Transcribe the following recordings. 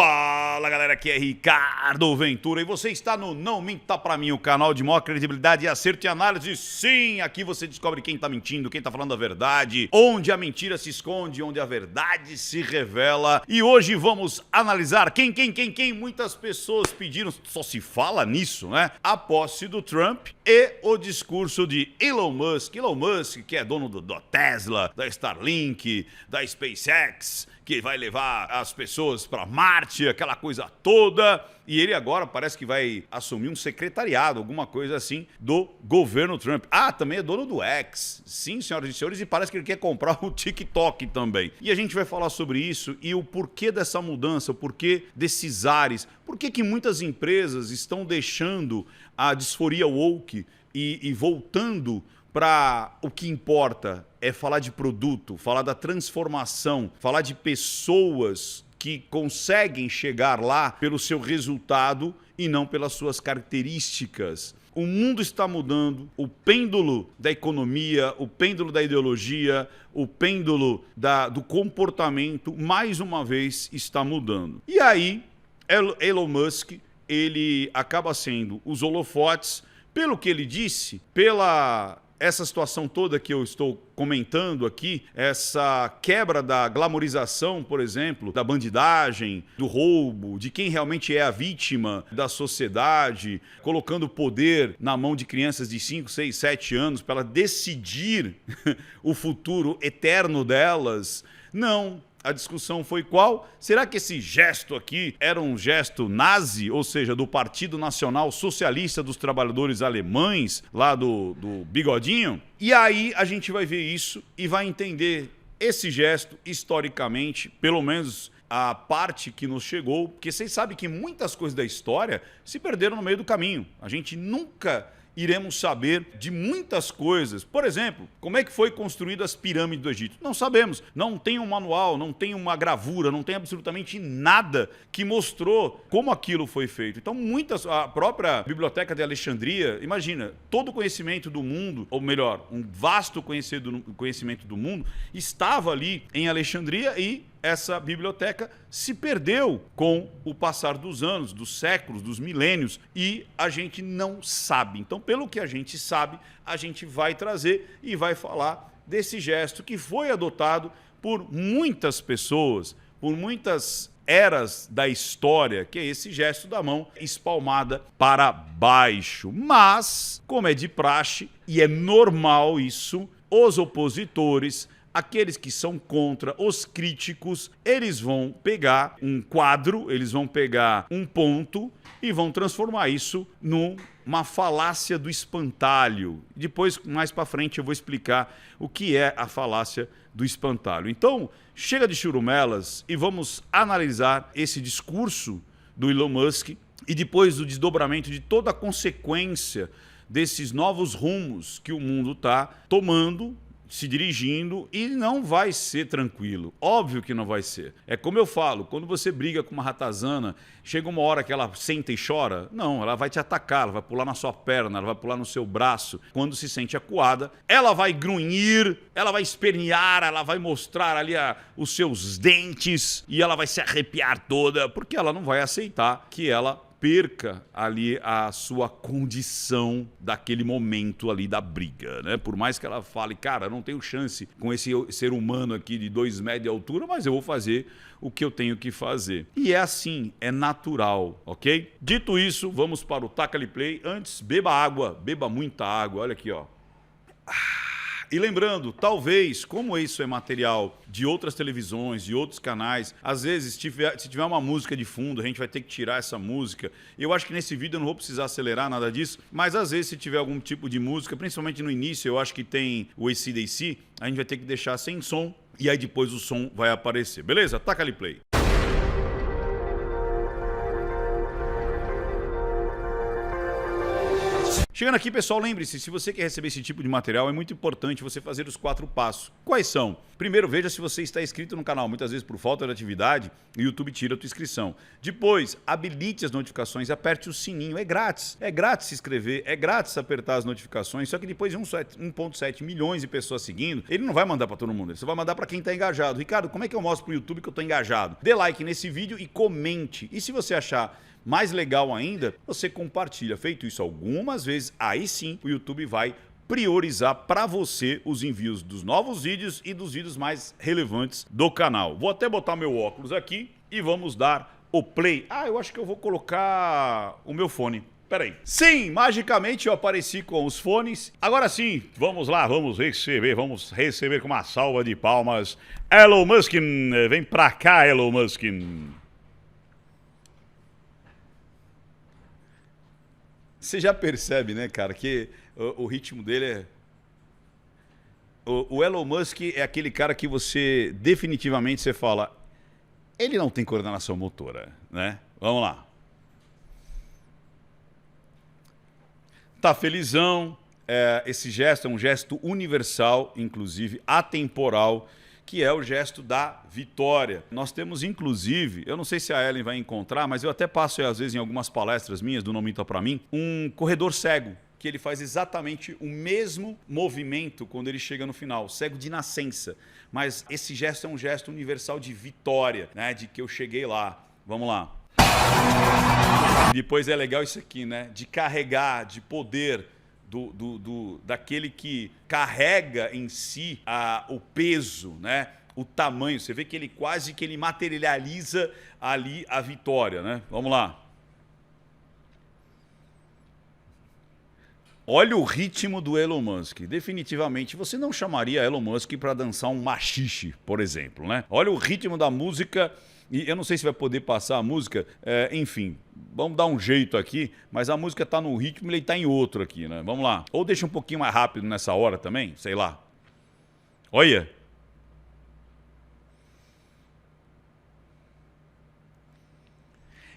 Fala galera, aqui é Ricardo Ventura e você está no Não Minta Pra Mim, o canal de maior credibilidade, acerto e análise. Sim, aqui você descobre quem tá mentindo, quem tá falando a verdade, onde a mentira se esconde, onde a verdade se revela. E hoje vamos analisar quem, muitas pessoas pediram, só se fala nisso, né? A posse do Trump e o discurso de Elon Musk. Elon Musk, que é dono da Tesla, da Starlink, da SpaceX, que vai levar as pessoas para Marte, aquela coisa toda. E ele agora parece que vai assumir um secretariado, alguma coisa assim, do governo Trump. Ah, também é dono do X. Sim, senhoras e senhores, e parece que ele quer comprar o TikTok também. E a gente vai falar sobre isso e o porquê dessa mudança, o porquê desses ares, por que muitas empresas estão deixando a disforia woke e voltando para o que importa, é falar de produto, falar da transformação, falar de pessoas que conseguem chegar lá pelo seu resultado e não pelas suas características. O mundo está mudando, o pêndulo da economia, o pêndulo da ideologia, o pêndulo do comportamento, mais uma vez, está mudando. E aí, Elon Musk, ele acaba sendo os holofotes, pelo que ele disse, pela essa situação toda que eu estou comentando aqui, essa quebra da glamorização, por exemplo, da bandidagem, do roubo, de quem realmente é a vítima da sociedade, colocando o poder na mão de crianças de 5, 6, 7 anos para ela decidir o futuro eterno delas. Não. A discussão foi qual? Será que esse gesto aqui era um gesto nazi, ou seja, do Partido Nacional Socialista dos Trabalhadores Alemães, lá do Bigodinho? E aí a gente vai ver isso e vai entender esse gesto historicamente, pelo menos a parte que nos chegou, porque vocês sabem que muitas coisas da história se perderam no meio do caminho. A gente nunca iremos saber de muitas coisas. Por exemplo, como é que foi construída as pirâmides do Egito? Não sabemos. Não tem um manual, não tem uma gravura, não tem absolutamente nada que mostrou como aquilo foi feito. Então, a própria Biblioteca de Alexandria, imagina, todo o conhecimento do mundo, ou melhor, um vasto conhecimento do mundo, estava ali em Alexandria e essa biblioteca se perdeu com o passar dos anos, dos séculos, dos milênios, e a gente não sabe. Então, pelo que a gente sabe, a gente vai trazer e vai falar desse gesto que foi adotado por muitas pessoas, por muitas eras da história, que é esse gesto da mão espalmada para baixo. Mas, como é de praxe, e é normal isso, os opositores, aqueles que são contra, os críticos, eles vão pegar um quadro, eles vão pegar um ponto e vão transformar isso numa falácia do espantalho. Depois, mais para frente, eu vou explicar o que é a falácia do espantalho. Então, chega de churumelas e vamos analisar esse discurso do Elon Musk e depois do desdobramento de toda a consequência desses novos rumos que o mundo está tomando, se dirigindo, e não vai ser tranquilo. Óbvio que não vai ser. É como eu falo, quando você briga com uma ratazana, chega uma hora que ela senta e chora, não, ela vai te atacar, ela vai pular na sua perna, ela vai pular no seu braço. Quando se sente acuada, ela vai grunhir, ela vai espernear, ela vai mostrar ali os seus dentes e ela vai se arrepiar toda, porque ela não vai aceitar que ela perca ali a sua condição daquele momento ali da briga, né? Por mais que ela fale, cara, eu não tenho chance com esse ser humano aqui de 2 metros de altura, mas eu vou fazer o que eu tenho que fazer. E é assim, é natural, ok? Dito isso, vamos para o Taca-lhe Play. Antes, beba água, beba muita água, olha aqui, ó. E lembrando, talvez, como isso é material de outras televisões, de outros canais, às vezes, se tiver uma música de fundo, a gente vai ter que tirar essa música. Eu acho que nesse vídeo eu não vou precisar acelerar nada disso, mas às vezes, se tiver algum tipo de música, principalmente no início, eu acho que tem o AC/DC, a gente vai ter que deixar sem som, e aí depois o som vai aparecer. Beleza? Taca-lhe play. Chegando aqui, pessoal, lembre-se, se você quer receber esse tipo de material, é muito importante você fazer os 4 passos. Quais são? Primeiro, veja se você está inscrito no canal. Muitas vezes, por falta de atividade, o YouTube tira a tua inscrição. Depois, habilite as notificações e aperte o sininho. É grátis se inscrever, é grátis apertar as notificações, só que depois de 1,7 milhões de pessoas seguindo, ele não vai mandar para todo mundo, ele só vai mandar para quem está engajado. Ricardo, como é que eu mostro para o YouTube que eu estou engajado? Dê like nesse vídeo e comente. E se você achar mais legal ainda, você compartilha. Feito isso algumas vezes, aí sim o YouTube vai priorizar para você os envios dos novos vídeos e dos vídeos mais relevantes do canal. Vou até botar meu óculos aqui e vamos dar o play. Eu acho que eu vou colocar o meu fone. Peraí. Sim, magicamente eu apareci com os fones. Agora sim, vamos lá, vamos receber com uma salva de palmas Elon Musk. Vem pra cá, Elon Musk. Você já percebe, né, cara, que o ritmo dele é... O Elon Musk é aquele cara que você definitivamente você fala, ele não tem coordenação motora, né? Vamos lá. Tá felizão, esse gesto é um gesto universal, inclusive atemporal, que é o gesto da vitória. Nós temos, inclusive, eu não sei se a Ellen vai encontrar, mas eu até passo, às vezes, em algumas palestras minhas, do Não Minta Pra Mim, um corredor cego, que ele faz exatamente o mesmo movimento quando ele chega no final, cego de nascença. Mas esse gesto é um gesto universal de vitória, né? De que eu cheguei lá. Vamos lá. E depois é legal isso aqui, né? De carregar, de poder... daquele que carrega em si o peso, né? O tamanho. Você vê que ele quase que ele materializa ali a vitória, né? Vamos lá. Olha o ritmo do Elon Musk. Definitivamente, você não chamaria Elon Musk para dançar um machixe, por exemplo, né? Olha o ritmo da música. E eu não sei se vai poder passar a música, enfim, vamos dar um jeito aqui, mas a música está num ritmo e ele está em outro aqui, né? Vamos lá. Ou deixa um pouquinho mais rápido nessa hora também, sei lá. Olha.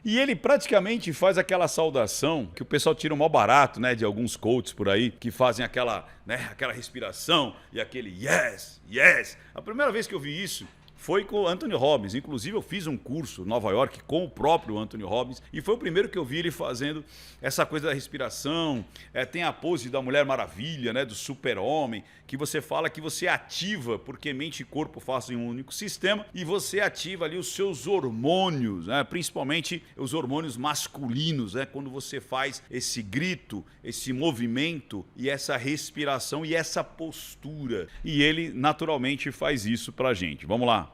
E ele praticamente faz aquela saudação que o pessoal tira o maior barato, né, de alguns coaches por aí, que fazem aquela, né, aquela respiração e aquele yes, yes. A primeira vez que eu vi isso foi com o Anthony Robbins. Inclusive, eu fiz um curso em Nova York com o próprio Anthony Robbins e foi o primeiro que eu vi ele fazendo essa coisa da respiração. Tem a pose da Mulher Maravilha, né, do super-homem, que você fala que você ativa, porque mente e corpo fazem um único sistema, e você ativa ali os seus hormônios, né, principalmente os hormônios masculinos, né, quando você faz esse grito, esse movimento e essa respiração e essa postura. E ele, naturalmente, faz isso pra gente. Vamos lá.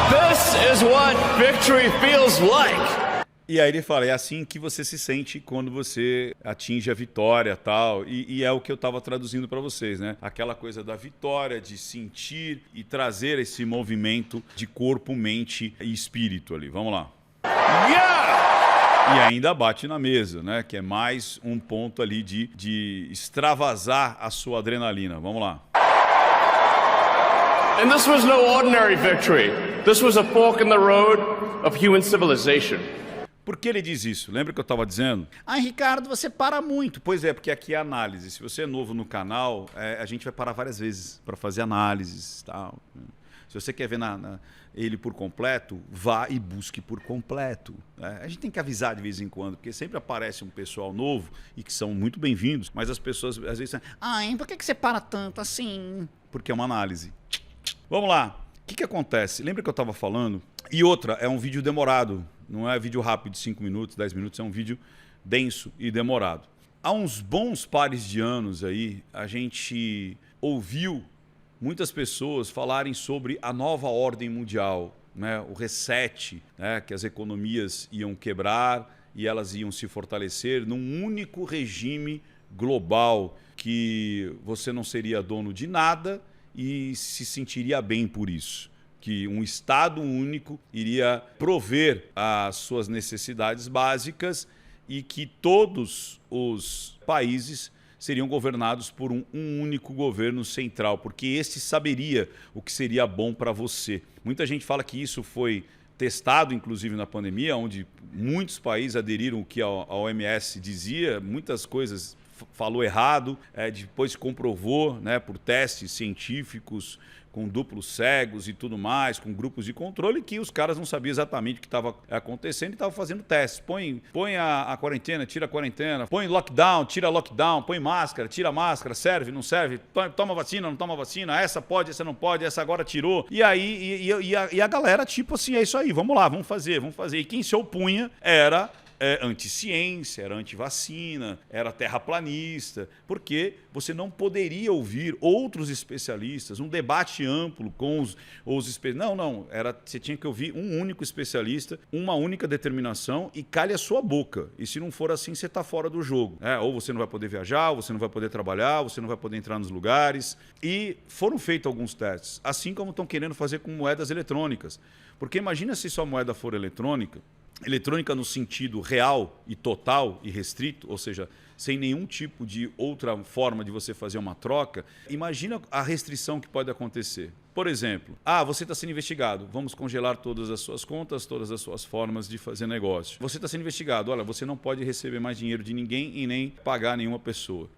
This is what victory feels like. E aí ele fala, é assim que você se sente quando você atinge a vitória, tal. E é o que eu estava traduzindo para vocês, né? Aquela coisa da vitória, de sentir e trazer esse movimento de corpo, mente e espírito ali. Vamos lá. Yeah! E ainda bate na mesa, né? Que é mais um ponto ali de extravasar a sua adrenalina. Vamos lá. And this was no ordinary victory. This was a fork in the road of human civilization. Por que ele diz isso? Lembra que eu estava dizendo? Ricardo, você para muito. Pois é, porque aqui é análise. Se você é novo no canal, a gente vai parar várias vezes para fazer análises, tal. Se você quer ver ele por completo, vá e busque por completo. A gente tem que avisar de vez em quando, porque sempre aparece um pessoal novo e que são muito bem-vindos, mas as pessoas às vezes dizem, por que você para tanto assim? Porque é uma análise. Vamos lá. O que acontece? Lembra que eu estava falando? E outra, é um vídeo demorado. Não é vídeo rápido de 5 minutos, 10 minutos, é um vídeo denso e demorado. Há uns bons pares de anos aí, a gente ouviu muitas pessoas falarem sobre a nova ordem mundial, né? O reset, né? Que as economias iam quebrar e elas iam se fortalecer num único regime global, que você não seria dono de nada e se sentiria bem por isso. Que um Estado único iria prover as suas necessidades básicas e que todos os países seriam governados por um único governo central, porque este saberia o que seria bom para você. Muita gente fala que isso foi testado, inclusive, na pandemia, onde muitos países aderiram o que a OMS dizia, muitas coisas falou errado, depois se comprovou, né, por testes científicos, com duplos cegos e tudo mais, com grupos de controle, que os caras não sabiam exatamente o que estava acontecendo e estavam fazendo testes. Põe a quarentena, tira a quarentena, põe lockdown, tira lockdown, põe máscara, tira máscara, serve, não serve, toma vacina, não toma vacina, essa pode, essa não pode, essa agora tirou. E aí, a galera, tipo assim, é isso aí, vamos lá, vamos fazer. E quem se opunha era anti-ciência, era anti-vacina, era terraplanista, porque você não poderia ouvir outros especialistas, um debate amplo com os especialistas. Não, você tinha que ouvir um único especialista, uma única determinação e calhe a sua boca. E se não for assim, você está fora do jogo. Ou você não vai poder viajar, ou você não vai poder trabalhar, você não vai poder entrar nos lugares. E foram feitos alguns testes, assim como estão querendo fazer com moedas eletrônicas. Porque imagina se sua moeda for eletrônica no sentido real e total e restrito, ou seja, sem nenhum tipo de outra forma de você fazer uma troca, imagina a restrição que pode acontecer. Por exemplo, você está sendo investigado, vamos congelar todas as suas contas, todas as suas formas de fazer negócio. Você está sendo investigado, olha, você não pode receber mais dinheiro de ninguém e nem pagar nenhuma pessoa.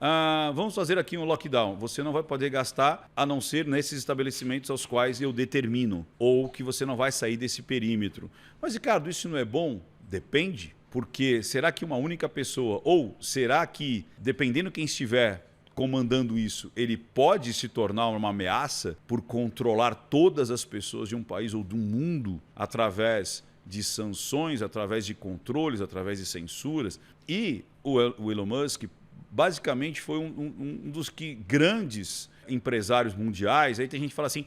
Vamos fazer aqui um lockdown, você não vai poder gastar a não ser nesses estabelecimentos aos quais eu determino, ou que você não vai sair desse perímetro. Mas, Ricardo, isso não é bom? Depende. Porque será que uma única pessoa, ou será que, dependendo quem estiver comandando isso, ele pode se tornar uma ameaça por controlar todas as pessoas de um país ou do mundo através de sanções, através de controles, através de censuras? E o Elon Musk basicamente foi um dos grandes empresários mundiais. Aí tem gente que fala assim,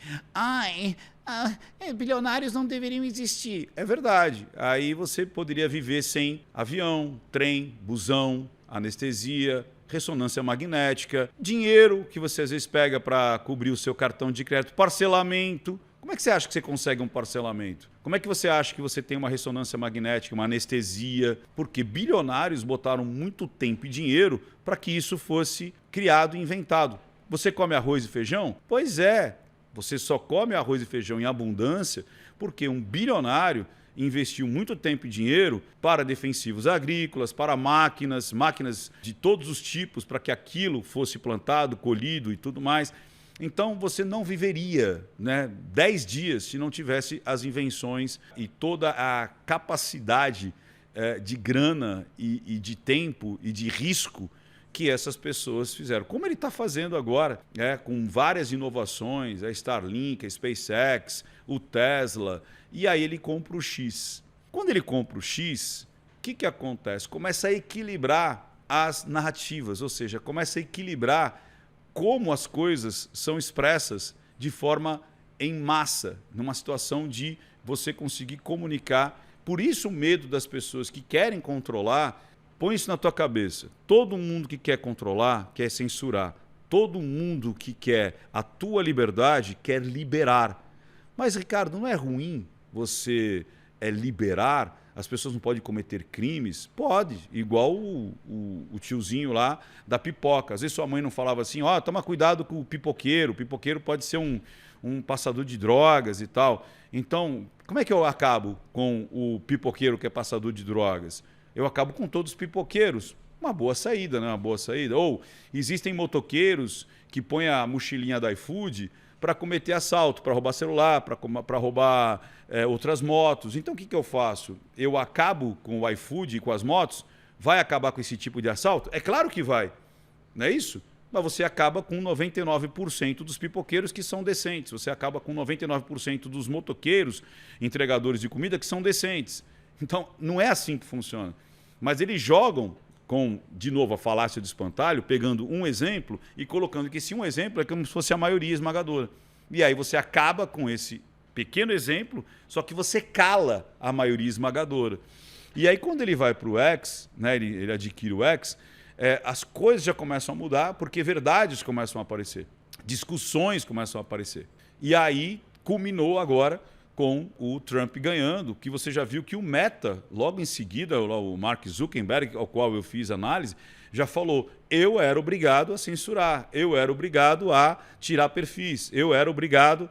bilionários não deveriam existir. É verdade. Aí você poderia viver sem avião, trem, busão, anestesia, ressonância magnética, dinheiro que você às vezes pega para cobrir o seu cartão de crédito, parcelamento. Como é que você acha que você consegue um parcelamento? Como é que você acha que você tem uma ressonância magnética, uma anestesia? Porque bilionários botaram muito tempo e dinheiro para que isso fosse criado e inventado. Você come arroz e feijão? Pois é, você só come arroz e feijão em abundância porque um bilionário investiu muito tempo e dinheiro para defensivos agrícolas, para máquinas de todos os tipos, para que aquilo fosse plantado, colhido e tudo mais. Então, você não viveria 10 dias se não tivesse as invenções e toda a capacidade de grana e de tempo e de risco que essas pessoas fizeram. Como ele está fazendo agora, com várias inovações, a Starlink, a SpaceX, o Tesla, e aí ele compra o X. Quando ele compra o X, o que acontece? Começa a equilibrar as narrativas, ou seja, começa a equilibrar como as coisas são expressas de forma em massa, numa situação de você conseguir comunicar. Por isso o medo das pessoas que querem controlar. Põe isso na tua cabeça. Todo mundo que quer controlar, quer censurar. Todo mundo que quer a tua liberdade, quer liberar. Mas, Ricardo, não é ruim você liberar? As pessoas não podem cometer crimes? Pode, igual o tiozinho lá da pipoca. Às vezes sua mãe não falava assim, toma cuidado com o pipoqueiro pode ser um passador de drogas e tal. Então, como é que eu acabo com o pipoqueiro que é passador de drogas? Eu acabo com todos os pipoqueiros. Uma boa saída, né? Uma boa saída. Ou existem motoqueiros que põem a mochilinha da iFood para cometer assalto, para roubar celular, para roubar outras motos. Então, o que eu faço? Eu acabo com o iFood e com as motos? Vai acabar com esse tipo de assalto? É claro que vai. Não é isso? Mas você acaba com 99% dos pipoqueiros que são decentes. Você acaba com 99% dos motoqueiros, entregadores de comida, que são decentes. Então, não é assim que funciona. Mas eles jogam com, de novo, a falácia do espantalho, pegando um exemplo e colocando que esse um exemplo é como se fosse a maioria esmagadora. E aí você acaba com esse pequeno exemplo, só que você cala a maioria esmagadora. E aí quando ele vai para o X, ele adquire o X, as coisas já começam a mudar porque verdades começam a aparecer, discussões começam a aparecer. E aí culminou agora com o Trump ganhando, que você já viu que o Meta, logo em seguida, o Mark Zuckerberg, ao qual eu fiz análise, já falou, eu era obrigado a censurar, eu era obrigado a tirar perfis, eu era obrigado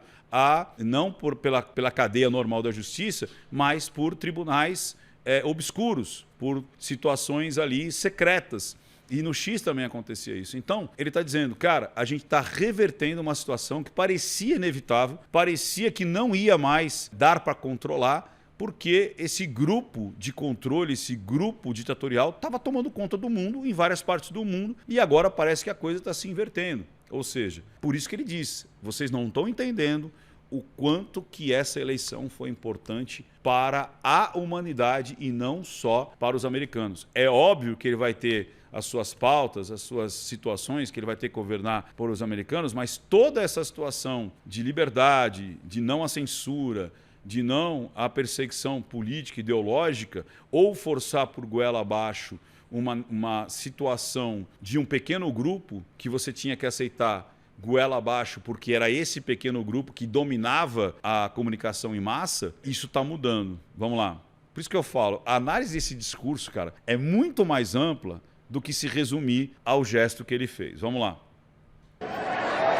não pela cadeia normal da justiça, mas por tribunais obscuros, por situações ali secretas. E no X também acontecia isso. Então, ele está dizendo, cara, a gente está revertendo uma situação que parecia inevitável, parecia que não ia mais dar para controlar, porque esse grupo de controle, esse grupo ditatorial estava tomando conta do mundo, em várias partes do mundo, e agora parece que a coisa está se invertendo. Ou seja, por isso que ele diz, vocês não estão entendendo o quanto que essa eleição foi importante para a humanidade e não só para os americanos. É óbvio que ele vai ter as suas pautas, as suas situações, que ele vai ter que governar por os americanos, mas toda essa situação de liberdade, de não à censura, de não à perseguição política, ideológica, ou forçar por goela abaixo uma situação de um pequeno grupo que você tinha que aceitar goela abaixo, porque era esse pequeno grupo que dominava a comunicação em massa, isso está mudando. Vamos lá. Por isso que eu falo, a análise desse discurso, cara, é muito mais ampla do que se resumir ao gesto que ele fez. Vamos lá.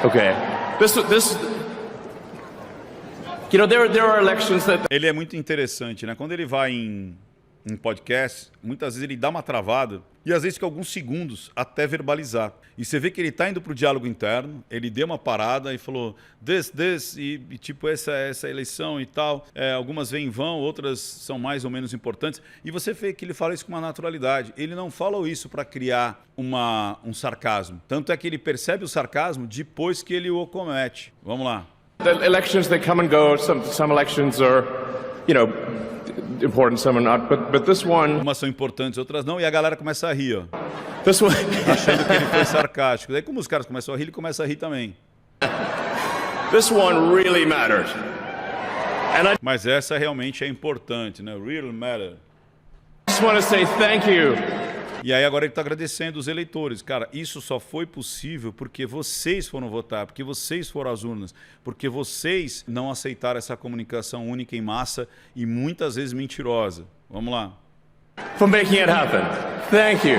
Okay. You know, there are elections that... Ele é muito interessante, né? Quando ele vai em podcast, muitas vezes ele dá uma travada e às vezes fica alguns segundos até verbalizar. E você vê que ele está indo para o diálogo interno, ele deu uma parada e falou e tipo essa eleição e tal. Algumas vêm em vão, outras são mais ou menos importantes. E você vê que ele fala isso com uma naturalidade. Ele não fala isso para criar um sarcasmo. Tanto é que ele percebe o sarcasmo depois que ele o comete. Vamos lá. The elections, they come and go. Some elections are, you know, important, some are not. But this one... Umas são importantes, outras não. E a galera começa a rir, ó. This one... Achando que ele foi sarcástico. Daí como os caras começam a rir, ele começa a rir também. This one really mattered. Mas essa realmente é importante, né? Really matter. I just want to say thank you. E aí agora ele está agradecendo os eleitores. Cara, isso só foi possível porque vocês foram votar, porque vocês foram às urnas, porque vocês não aceitaram essa comunicação única em massa e muitas vezes mentirosa. Vamos lá. For making it happen. Thank you.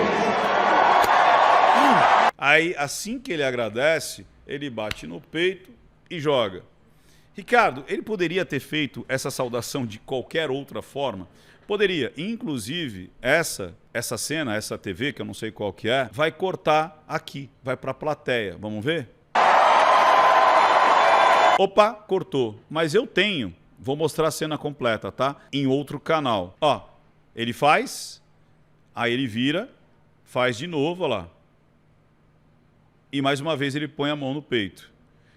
Aí, assim que ele agradece, ele bate no peito e joga. Ricardo, ele poderia ter feito essa saudação de qualquer outra forma? Poderia. Inclusive, essa cena, essa TV, que eu não sei qual que é, vai cortar aqui, vai para a plateia. Vamos ver? Opa, cortou. Mas eu tenho. Vou mostrar a cena completa, tá? Em outro canal. Ó, ele faz, aí ele vira, faz de novo, ó lá. E mais uma vez ele põe a mão no peito.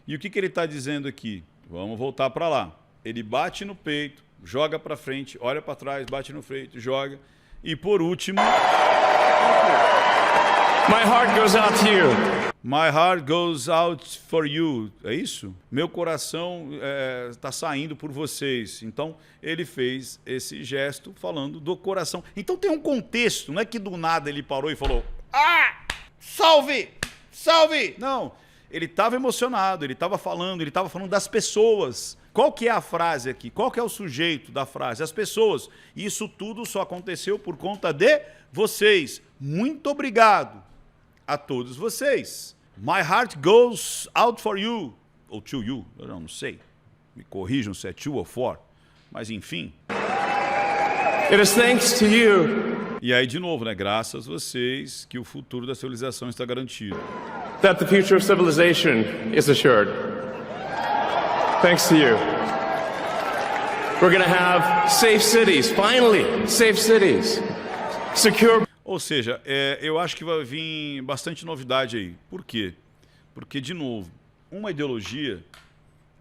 E o que ele está dizendo aqui? Vamos voltar para lá. Ele bate no peito, joga para frente, olha para trás, bate no peito, joga. E por último... My heart goes out to you. My heart goes out for you. É isso? Meu coração está saindo por vocês. Então, ele fez esse gesto falando do coração. Então tem um contexto, não é que do nada ele parou e falou: ah, salve, salve. Não, ele estava emocionado, ele estava falando das pessoas. Qual que é a frase aqui? Qual que é o sujeito da frase? As pessoas. Isso tudo só aconteceu por conta de vocês. Muito obrigado a todos vocês. My heart goes out for you. Ou to you, eu não sei. Me corrijam se é to ou for. Mas enfim. It is thanks to you. E aí de novo, né? Graças a vocês que o futuro da civilização está garantido. That the future of civilization is assured. Thanks to you. We're going to have safe cities, finally, safe cities. Secure... Ou seja, eu acho que vai vir bastante novidade aí. Por quê? Porque, de novo, uma ideologia,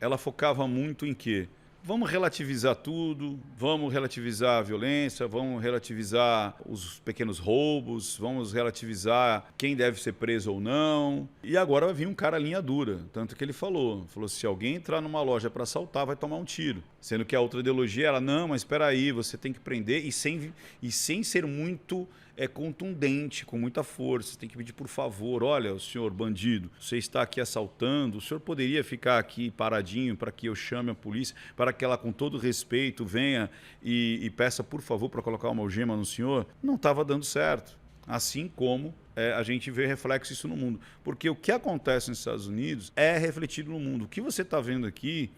ela focava muito em quê? Vamos relativizar tudo, vamos relativizar a violência, vamos relativizar os pequenos roubos, vamos relativizar quem deve ser preso ou não. E agora vai vir um cara linha dura, tanto que ele falou, se alguém entrar numa loja para assaltar, vai tomar um tiro. Sendo que a outra ideologia era, não, mas espera aí, você tem que prender e sem ser muito contundente, com muita força. Você tem que pedir, por favor, olha, o senhor bandido, você está aqui assaltando, o senhor poderia ficar aqui paradinho para que eu chame a polícia, para que ela, com todo respeito, venha e peça, por favor, para colocar uma algema no senhor? Não estava dando certo. Assim como a gente vê reflexo isso no mundo. Porque o que acontece nos Estados Unidos é refletido no mundo. O que você está vendo aqui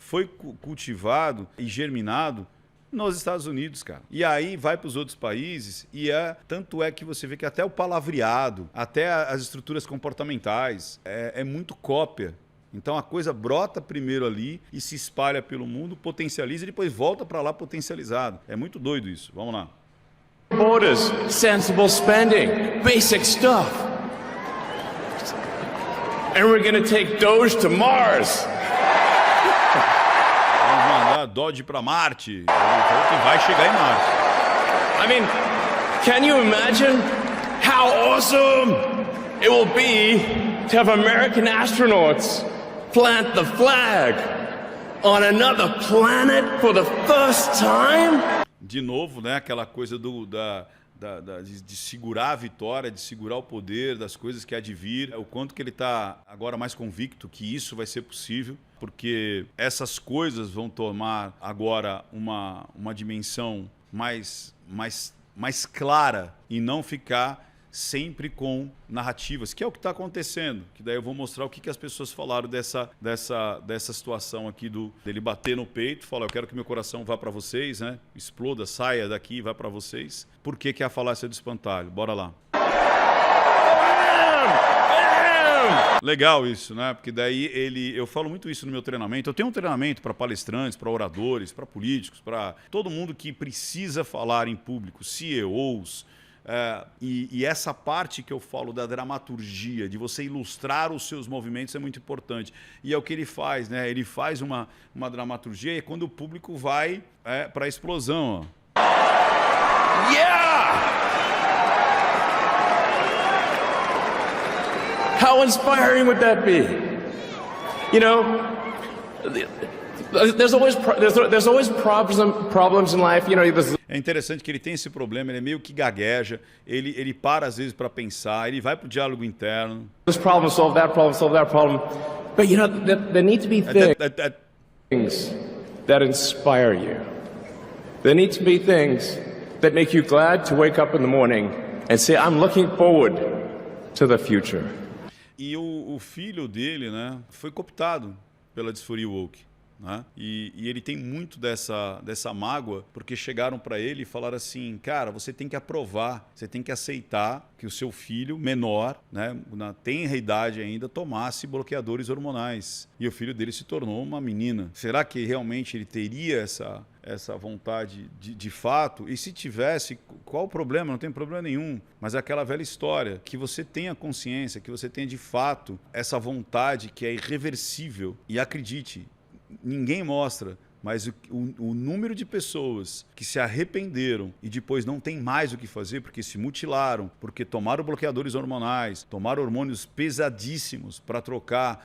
foi cultivado e germinado nos Estados Unidos, cara. E aí vai para os outros países e tanto é que você vê que até o palavreado, até as estruturas comportamentais, é muito cópia. Então a coisa brota primeiro ali e se espalha pelo mundo, potencializa e depois volta para lá potencializado. É muito doido isso. Vamos lá. Borders, sensible spending, basic stuff. And we're gonna take Doge to Mars. Vamos mandar Doge para Marte. Ele falou que vai chegar em Marte. I mean, can you imagine how awesome it will be to have American astronauts plant the flag on another planet for the first time? De novo, né? Aquela coisa de segurar a vitória, de segurar o poder das coisas que há de vir. O quanto que ele está agora mais convicto que isso vai ser possível, porque essas coisas vão tomar agora uma dimensão mais clara e não ficar sempre com narrativas, que é o que está acontecendo. Que daí eu vou mostrar o que as pessoas falaram dessa situação aqui dele bater no peito, falar, eu quero que meu coração vá para vocês, né? Exploda, saia daqui e vá para vocês. Por que é a falácia do espantalho? Bora lá. Legal isso, né? Porque daí eu falo muito isso no meu treinamento. Eu tenho um treinamento para palestrantes, para oradores, para políticos, para todo mundo que precisa falar em público, CEOs. E essa parte que eu falo da dramaturgia, de você ilustrar os seus movimentos é muito importante. E é o que ele faz, né? Ele faz uma dramaturgia e é quando o público vai para a explosão. Ó. Yeah! How inspiring would that be? You know, there's always problems in life. You know, é interessante que ele tem esse problema, ele é meio que gagueja, ele para às vezes para pensar, ele vai para o diálogo interno. This problem, solve that problem. But you know, there need to be things that inspire you. There need to be things that make you glad to wake up in the morning and say, I'm looking forward to the future. E o filho dele, né, foi cooptado pela disforia woke. Né? E ele tem muito dessa mágoa, porque chegaram para ele e falaram assim, cara, você tem que aprovar, você tem que aceitar que o seu filho menor, né, na tenra idade ainda, tomasse bloqueadores hormonais. E o filho dele se tornou uma menina. Será que realmente ele teria essa vontade de fato? E se tivesse, qual o problema? Não tem problema nenhum. Mas é aquela velha história, que você tenha consciência, que você tenha de fato essa vontade que é irreversível. E acredite, ninguém mostra, mas o número de pessoas que se arrependeram e depois não tem mais o que fazer porque se mutilaram, porque tomaram bloqueadores hormonais, tomaram hormônios pesadíssimos para trocar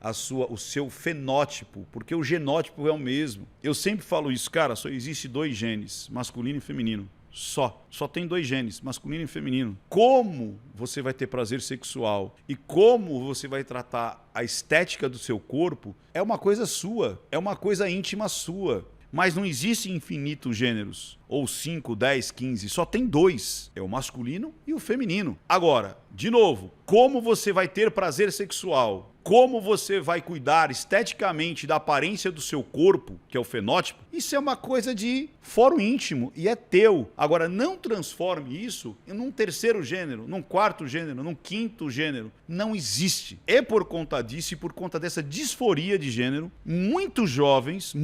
o seu fenótipo, porque o genótipo é o mesmo. Eu sempre falo isso, cara, só existe 2 genes, masculino e feminino. Só tem 2 genes, masculino e feminino. Como você vai ter prazer sexual e como você vai tratar a estética do seu corpo é uma coisa sua, é uma coisa íntima sua. Mas não existe infinitos gêneros, ou 5, 10, 15, só tem 2, é o masculino e o feminino. Agora, de novo, como você vai ter prazer sexual? Como você vai cuidar esteticamente da aparência do seu corpo, que é o fenótipo, isso é uma coisa de fórum íntimo e é teu. Agora, não transforme isso em um 3º gênero, num 4º gênero, num 5º gênero. Não existe. É por conta disso e por conta dessa disforia de gênero, muitos jovens,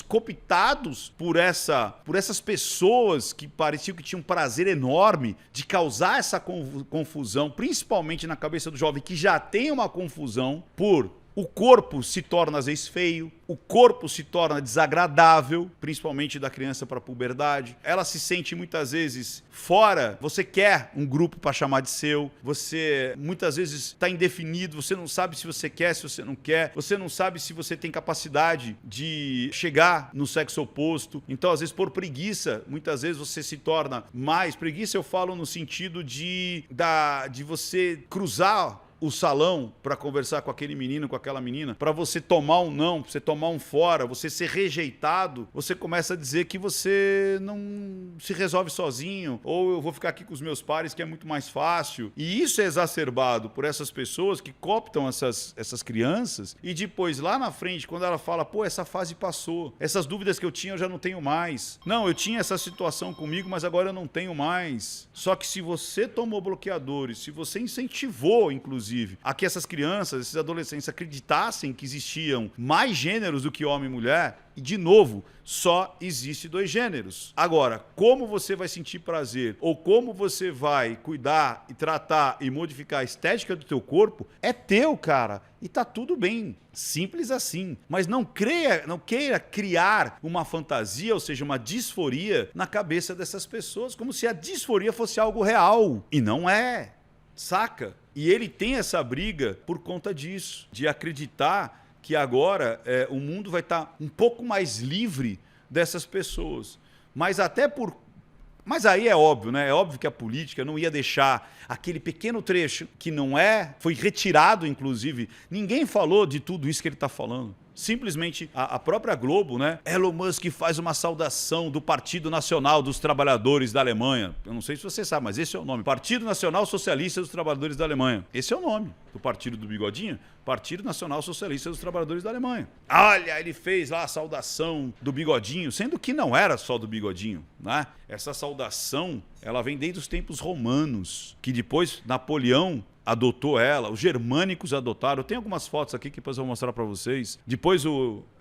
cooptados por essas pessoas que pareciam que tinham um prazer enorme de causar essa confusão, principalmente na cabeça do jovem que já tem uma confusão por o corpo se torna às vezes feio, o corpo se torna desagradável, principalmente da criança para a puberdade. Ela se sente muitas vezes fora, você quer um grupo para chamar de seu, você muitas vezes está indefinido, você não sabe se você quer, se você não quer, você não sabe se você tem capacidade de chegar no sexo oposto. Então, às vezes, por preguiça, muitas vezes você se torna mais... Preguiça eu falo no sentido de você cruzar o salão para conversar com aquele menino, com aquela menina, para você tomar um não, pra você tomar um fora, você ser rejeitado, você começa a dizer que você não se resolve sozinho, ou eu vou ficar aqui com os meus pares que é muito mais fácil. E isso é exacerbado por essas pessoas que cooptam essas crianças e depois lá na frente, quando ela fala, pô, essa fase passou, essas dúvidas que eu tinha eu já não tenho mais. Não, eu tinha essa situação comigo, mas agora eu não tenho mais. Só que se você tomou bloqueadores, se você incentivou, inclusive, a que essas crianças, esses adolescentes acreditassem que existiam mais gêneros do que homem e mulher, e, de novo, só existe 2 gêneros. Agora, como você vai sentir prazer ou como você vai cuidar e tratar e modificar a estética do teu corpo é teu, cara. E tá tudo bem. Simples assim. Mas não queira criar uma fantasia, ou seja, uma disforia na cabeça dessas pessoas, como se a disforia fosse algo real. E não é. Saca? E ele tem essa briga por conta disso, de acreditar que agora o mundo vai estar um pouco mais livre dessas pessoas. Mas aí é óbvio, né? É óbvio que a política não ia deixar aquele pequeno trecho que foi retirado, inclusive. Ninguém falou de tudo isso que ele está falando. Simplesmente a própria Globo, né? Elon Musk faz uma saudação do Partido Nacional dos Trabalhadores da Alemanha. Eu não sei se você sabe, mas esse é o nome. Partido Nacional Socialista dos Trabalhadores da Alemanha. Esse é o nome do partido do Bigodinho. Partido Nacional Socialista dos Trabalhadores da Alemanha. Olha, ele fez lá a saudação do Bigodinho, sendo que não era só do Bigodinho, né? Essa saudação, ela vem desde os tempos romanos, que depois Napoleão adotou ela, os germânicos adotaram. Eu tenho algumas fotos aqui que depois eu vou mostrar para vocês. Depois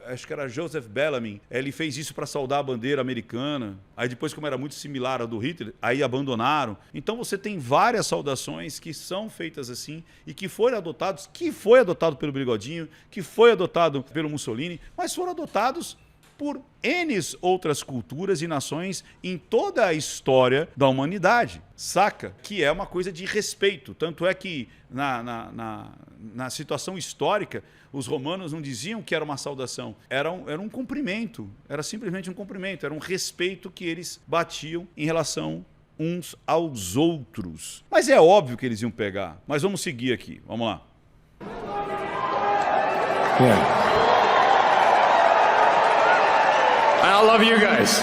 acho que era Joseph Bellamy, ele fez isso para saudar a bandeira americana. Aí depois, como era muito similar à do Hitler, aí abandonaram. Então você tem várias saudações que são feitas assim e que foram adotados, que foi adotado pelo Bigodinho, que foi adotado pelo Mussolini, mas foram adotados por N outras culturas e nações em toda a história da humanidade, saca? Que é uma coisa de respeito. Tanto é que na situação histórica, os romanos não diziam que era uma saudação, era um cumprimento, era simplesmente um cumprimento, era um respeito que eles batiam em relação uns aos outros. Mas é óbvio que eles iam pegar. Mas vamos seguir aqui, vamos lá. Yeah. I love you guys.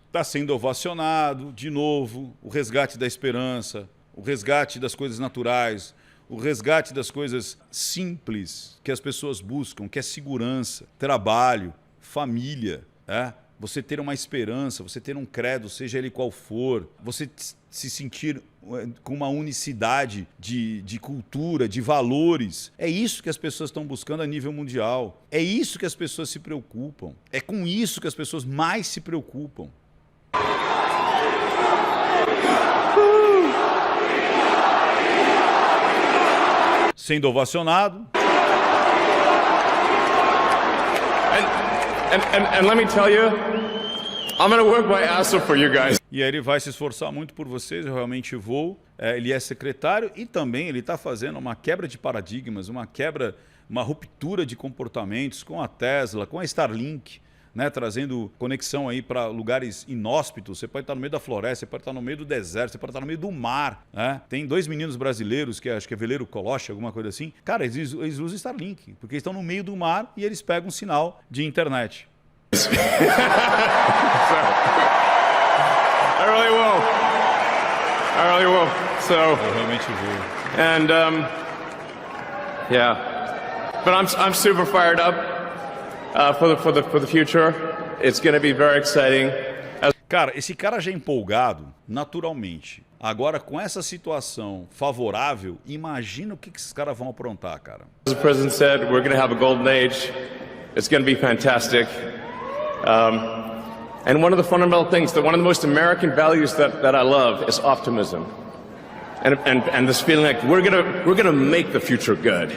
Está sendo ovacionado, de novo, o resgate da esperança, o resgate das coisas naturais, o resgate das coisas simples que as pessoas buscam, que é segurança, trabalho, família, você ter uma esperança, você ter um credo, seja ele qual for, você se sentir com uma unicidade de cultura, de valores. É isso que as pessoas estão buscando a nível mundial. É isso que as pessoas se preocupam. É com isso que as pessoas mais se preocupam. Sendo ovacionado. And let me tell you, I'm gonna work my ass off for you guys. E aí ele vai se esforçar muito por vocês, eu realmente vou. Ele é secretário e também ele está fazendo uma quebra de paradigmas, uma ruptura de comportamentos com a Tesla, com a Starlink, né, trazendo conexão aí para lugares inóspitos. Você pode estar no meio da floresta, você pode estar no meio do deserto, você pode estar no meio do mar, né? Tem 2 meninos brasileiros, que acho que é Veleiro Coloche, alguma coisa assim. Cara, eles usam Starlink, porque eles estão no meio do mar e eles pegam um sinal de internet. I really will. I really will. So, eu realmente vou. And yeah, but I'm super fired up for the future. It's going to be very exciting. Cara, esse cara já é empolgado naturalmente. Agora, com essa situação favorável, imagina o que esses caras vão aprontar, cara. As the president said, we're going to have a golden age. It's going to be fantastic. And one of the fundamental things, one of the most American values that I love is optimism. And this feeling like we're gonna make the future good.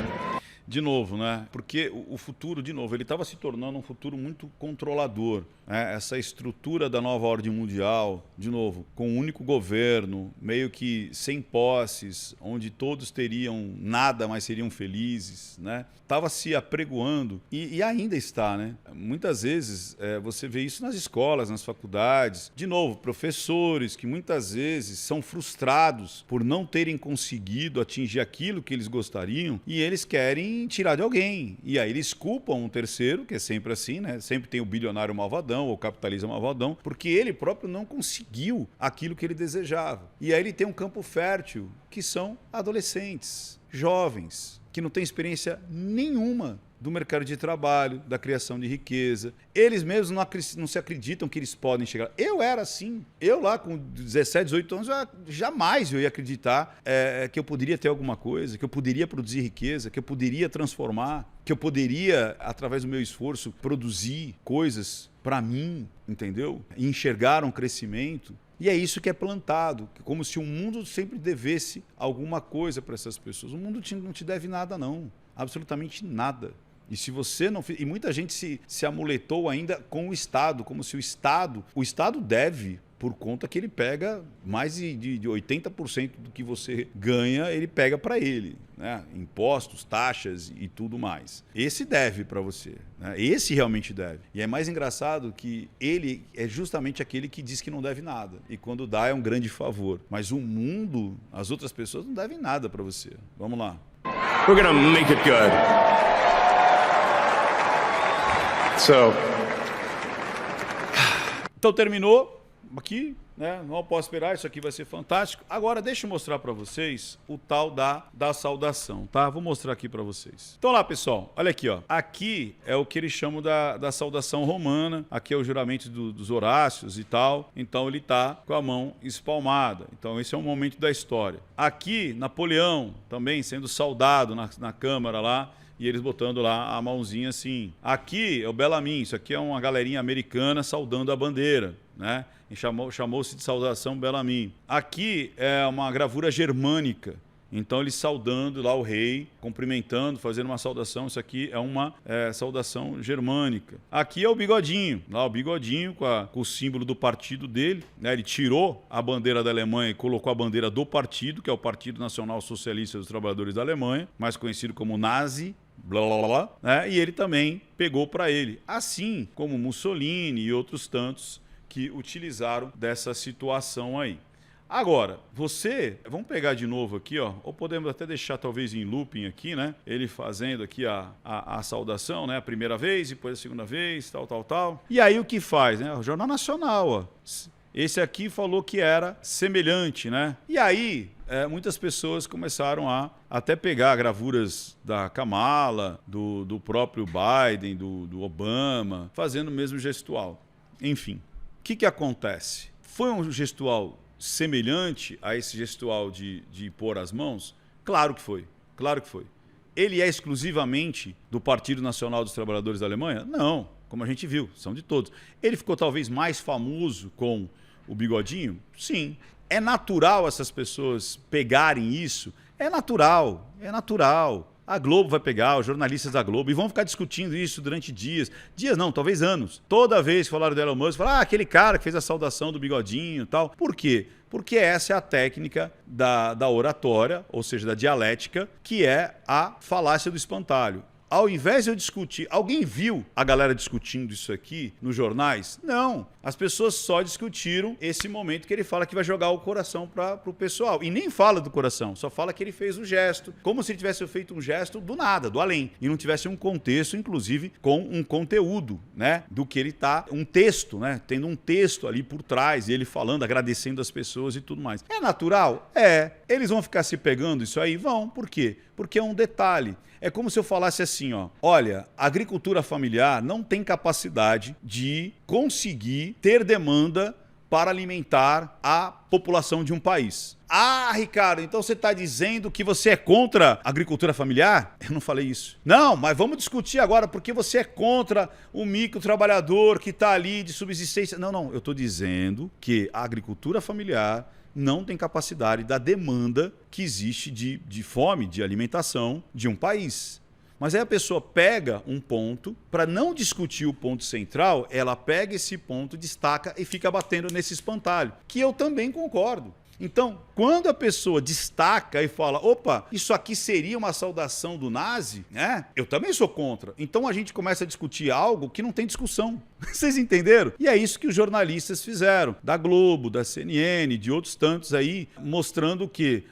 De novo, né? Porque o futuro, de novo, ele estava se tornando um futuro muito controlador. essa estrutura da nova ordem mundial, de novo, com um único governo, meio que sem posses, onde todos teriam nada, mas seriam felizes, né? Estava se apregoando e ainda está, né? Muitas vezes você vê isso nas escolas, nas faculdades. De novo, professores que muitas vezes são frustrados por não terem conseguido atingir aquilo que eles gostariam e eles querem tirar de alguém. E aí eles culpam um terceiro, que é sempre assim, né? Sempre tem o bilionário malvadão ou o capitalista malvadão, porque ele próprio não conseguiu aquilo que ele desejava. E aí ele tem um campo fértil, que são adolescentes, jovens, que não têm experiência nenhuma do mercado de trabalho, da criação de riqueza. Eles mesmos não se acreditam que eles podem chegar. Eu era assim. Eu lá com 17, 18 anos, jamais eu ia acreditar que eu poderia ter alguma coisa, que eu poderia produzir riqueza, que eu poderia transformar, que eu poderia, através do meu esforço, produzir coisas para mim, entendeu? E enxergar um crescimento. E é isso que é plantado, como se o mundo sempre devesse alguma coisa para essas pessoas. O mundo não te deve nada, não. Absolutamente nada. E se você não... E muita gente se amuletou ainda com o Estado, como se o Estado deve, por conta que ele pega mais de 80% do que você ganha, ele pega para ele, né? Impostos, taxas e tudo mais. Esse deve para você, né? Esse realmente deve. E é mais engraçado que ele é justamente aquele que diz que não deve nada. E quando dá é um grande favor. Mas o mundo, as outras pessoas não devem nada para você. Vamos lá. We're gonna make it good. Então terminou aqui, né? Não posso esperar, isso aqui vai ser fantástico. Agora deixa eu mostrar para vocês o tal da saudação, tá? Vou mostrar aqui para vocês. Então lá, pessoal, olha aqui, ó. Aqui é o que eles chamam da saudação romana. Aqui é o juramento dos Horácios e tal. Então ele tá com a mão espalmada. Então esse é um momento da história. Aqui, Napoleão também sendo saudado na Câmara lá. E eles botando lá a mãozinha assim. Aqui é o Bellamy, isso aqui é uma galerinha americana saudando a bandeira, né? E chamou-se de saudação Bellamy. Aqui é uma gravura germânica. Então eles saudando lá o rei, cumprimentando, fazendo uma saudação. Isso aqui é uma saudação germânica. Aqui é o bigodinho, lá o bigodinho com o símbolo do partido dele, né? Ele tirou a bandeira da Alemanha e colocou a bandeira do partido, que é o Partido Nacional Socialista dos Trabalhadores da Alemanha, mais conhecido como Nazi. Blá, blá, blá, né? E ele também pegou para ele, assim como Mussolini e outros tantos que utilizaram dessa situação aí. Agora, vamos pegar de novo aqui, ó, ou podemos até deixar talvez em looping aqui, né? Ele fazendo aqui a saudação, né? A primeira vez, depois a segunda vez, tal. E aí o que faz, né? O Jornal Nacional, ó. Esse aqui falou que era semelhante, né? E aí, muitas pessoas começaram a até pegar gravuras da Kamala, do próprio Biden, do Obama, fazendo o mesmo gestual. Enfim, o que acontece? Foi um gestual semelhante a esse gestual de pôr as mãos? Claro que foi, claro que foi. Ele é exclusivamente do Partido Nacional dos Trabalhadores da Alemanha? Não, como a gente viu, são de todos. Ele ficou talvez mais famoso com o bigodinho? Sim. É natural essas pessoas pegarem isso? É natural, é natural. A Globo vai pegar, os jornalistas da Globo, e vão ficar discutindo isso durante dias. Dias não, talvez anos. Toda vez que falaram do Elon Musk, falaram, aquele cara que fez a saudação do bigodinho e tal. Por quê? Porque essa é a técnica da oratória, ou seja, da dialética, que é a falácia do espantalho. Ao invés de eu discutir... Alguém viu a galera discutindo isso aqui nos jornais? Não. As pessoas só discutiram esse momento que ele fala que vai jogar o coração para o pessoal. E nem fala do coração, só fala que ele fez o gesto. Como se ele tivesse feito um gesto do nada, do além. E não tivesse um contexto, inclusive, com um conteúdo, né? Do que ele tá... Um texto, né? Tendo um texto ali por trás, e ele falando, agradecendo as pessoas e tudo mais. É natural? É. Eles vão ficar se pegando isso aí? Vão. Por quê? Porque é um detalhe. É como se eu falasse assim, ó, olha, a agricultura familiar não tem capacidade de conseguir ter demanda para alimentar a população de um país. Ah, Ricardo, então você está dizendo que você é contra a agricultura familiar? Eu não falei isso. Não, mas vamos discutir agora porque você é contra o microtrabalhador que está ali de subsistência. Não, eu estou dizendo que a agricultura familiar não tem capacidade da demanda que existe de fome, de alimentação de um país. Mas aí a pessoa pega um ponto, para não discutir o ponto central, ela pega esse ponto, destaca e fica batendo nesse espantalho, que eu também concordo. Então, quando a pessoa destaca e fala, opa, isso aqui seria uma saudação do nazi, né? Eu também sou contra. Então a gente começa a discutir algo que não tem discussão. Vocês entenderam? E é isso que os jornalistas fizeram, da Globo, da CNN, de outros tantos aí, mostrando que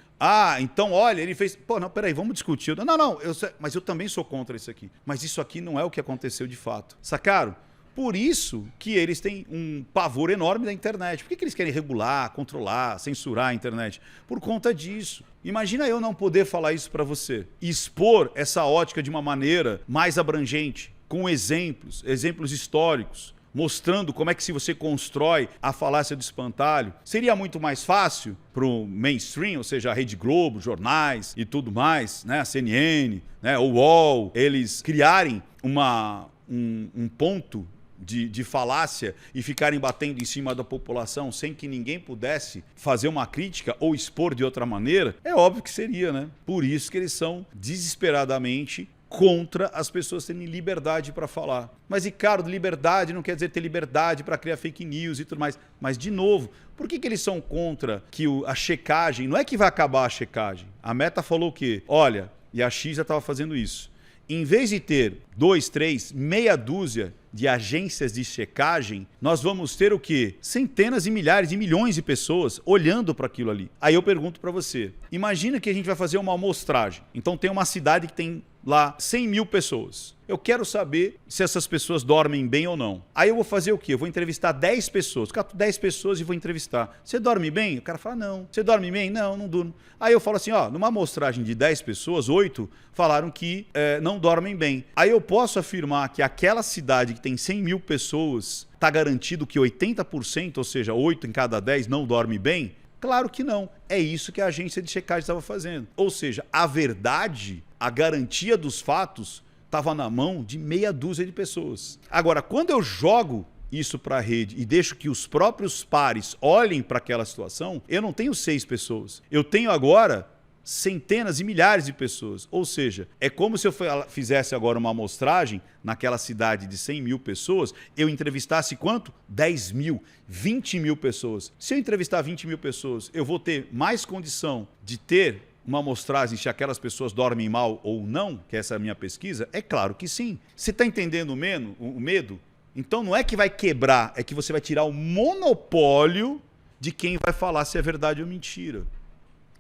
então, olha, ele fez... Pô, não, peraí, vamos discutir. Não, mas eu também sou contra isso aqui. Mas isso aqui não é o que aconteceu de fato. Sacaram? Por isso que eles têm um pavor enorme da internet. Por que eles querem regular, controlar, censurar a internet? Por conta disso. Imagina eu não poder falar isso para você. Expor essa ótica de uma maneira mais abrangente, com exemplos históricos, mostrando como é que se você constrói a falácia do espantalho. Seria muito mais fácil para o mainstream, ou seja, a Rede Globo, jornais e tudo mais, né? A CNN, né? O UOL, eles criarem um ponto de falácia e ficarem batendo em cima da população sem que ninguém pudesse fazer uma crítica ou expor de outra maneira. É óbvio que seria, né? Por isso que eles são desesperadamente contra as pessoas terem liberdade para falar. Mas, Ricardo, liberdade não quer dizer ter liberdade para criar fake news e tudo mais. Mas, de novo, por que eles são contra que a checagem... Não é que vai acabar a checagem. A Meta falou o quê? Olha, e a X já estava fazendo isso. Em vez de ter 2, 3, meia dúzia de agências de checagem, nós vamos ter o quê? Centenas e milhares e milhões de pessoas olhando para aquilo ali. Aí eu pergunto para você, imagina que a gente vai fazer uma amostragem. Então tem uma cidade que tem lá 100 mil pessoas. Eu quero saber se essas pessoas dormem bem ou não. Aí eu vou fazer o quê? Eu vou entrevistar 10 pessoas. Cato 10 pessoas e vou entrevistar. Você dorme bem? O cara fala, não. Você dorme bem? Não, não durmo. Aí eu falo assim, numa amostragem de 10 pessoas, 8 falaram que não dormem bem. Aí eu posso afirmar que aquela cidade que tem 100 mil pessoas está garantido que 80%, ou seja, 8 em cada 10 não dorme bem? Claro que não. É isso que a agência de checagem estava fazendo. Ou seja, a verdade, a garantia dos fatos estava na mão de meia dúzia de pessoas. Agora, quando eu jogo isso para a rede e deixo que os próprios pares olhem para aquela situação, eu não tenho 6 pessoas. Eu tenho agora centenas e milhares de pessoas. Ou seja, é como se eu fizesse agora uma amostragem naquela cidade de 100 mil pessoas, eu entrevistasse quanto? 10 mil, 20 mil pessoas. Se eu entrevistar 20 mil pessoas, eu vou ter mais condição de ter uma amostragem se aquelas pessoas dormem mal ou não, que essa é a minha pesquisa? É claro que sim. Você está entendendo o medo? Então não é que vai quebrar, é que você vai tirar o monopólio de quem vai falar se é verdade ou mentira.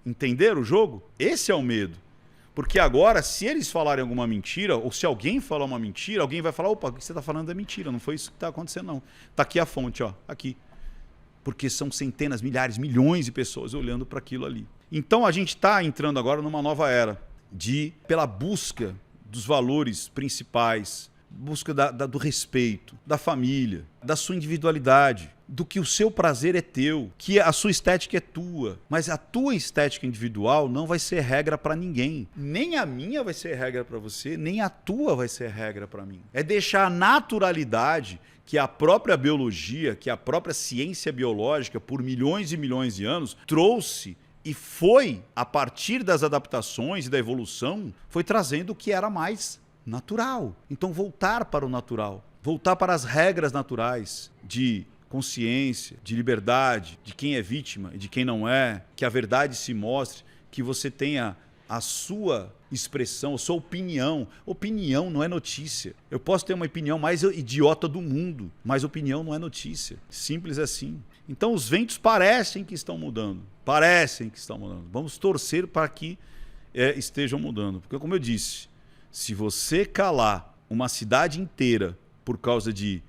Entenderam o jogo? Esse é o medo. Porque agora, se eles falarem alguma mentira, ou se alguém falar uma mentira, alguém vai falar, opa, o que você está falando é mentira, não foi isso que está acontecendo não. Está aqui a fonte, aqui. Porque são centenas, milhares, milhões de pessoas olhando para aquilo ali. Então a gente está entrando agora numa nova era pela busca dos valores principais, busca do respeito, da família, da sua individualidade, do que o seu prazer é teu, que a sua estética é tua, mas a tua estética individual não vai ser regra para ninguém. Nem a minha vai ser regra para você, nem a tua vai ser regra para mim. É deixar a naturalidade que a própria biologia, que a própria ciência biológica, por milhões e milhões de anos, trouxe e foi, a partir das adaptações e da evolução, foi trazendo o que era mais natural. Então voltar para o natural, voltar para as regras naturais de consciência, de liberdade, de quem é vítima e de quem não é, que a verdade se mostre, que você tenha a sua expressão, a sua opinião. Opinião não é notícia. Eu posso ter uma opinião mais idiota do mundo, mas opinião não é notícia. Simples assim. Então os ventos parecem que estão mudando. Parecem que estão mudando. Vamos torcer para que estejam mudando. Porque, como eu disse, se você calar uma cidade inteira por causa de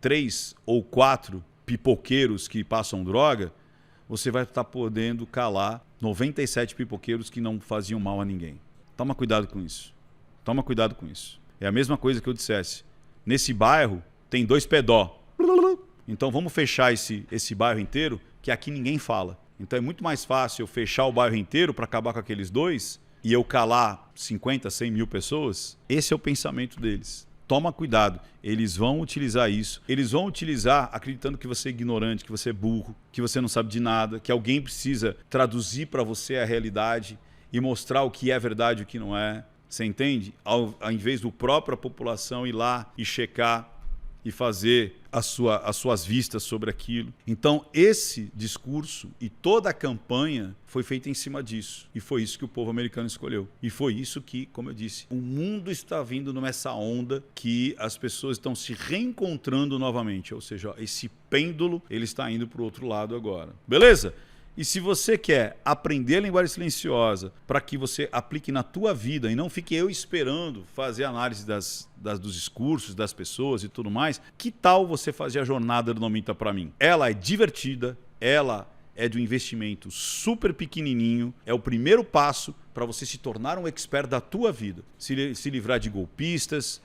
3 ou 4 pipoqueiros que passam droga, você vai estar podendo calar 97 pipoqueiros que não faziam mal a ninguém. Toma cuidado com isso. Toma cuidado com isso. É a mesma coisa que eu dissesse. Nesse bairro tem 2 pedó. Então vamos fechar esse bairro inteiro, que aqui ninguém fala. Então é muito mais fácil eu fechar o bairro inteiro para acabar com aqueles 2 e eu calar 50, 100 mil pessoas. Esse é o pensamento deles. Toma cuidado, eles vão utilizar isso. Eles vão utilizar acreditando que você é ignorante, que você é burro, que você não sabe de nada, que alguém precisa traduzir para você a realidade e mostrar o que é verdade e o que não é. Você entende? Ao invés do própria população ir lá e checar e fazer as suas vistas sobre aquilo. Então, esse discurso e toda a campanha foi feita em cima disso. E foi isso que o povo americano escolheu. E foi isso que, como eu disse, o mundo está vindo nessa onda que as pessoas estão se reencontrando novamente. Ou seja, esse pêndulo ele está indo para o outro lado agora. Beleza? E se você quer aprender a linguagem silenciosa para que você aplique na tua vida e não fique eu esperando fazer análise dos discursos das pessoas e tudo mais, que tal você fazer a jornada do Não Minta Pra Mim? Ela é divertida, ela é de um investimento super pequenininho, é o primeiro passo para você se tornar um expert da tua vida. Se livrar de golpistas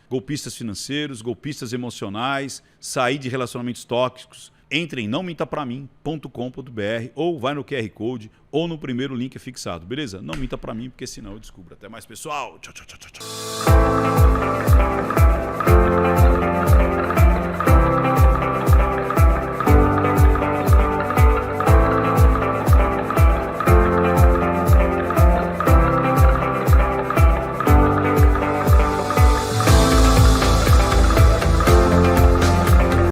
financeiros, golpistas emocionais, sair de relacionamentos tóxicos. Entre em nãomintapramim.com.br ou vai no QR Code ou no primeiro link fixado, beleza? Não minta pra mim, porque senão eu descubro. Até mais, pessoal. Tchau, tchau, tchau, tchau.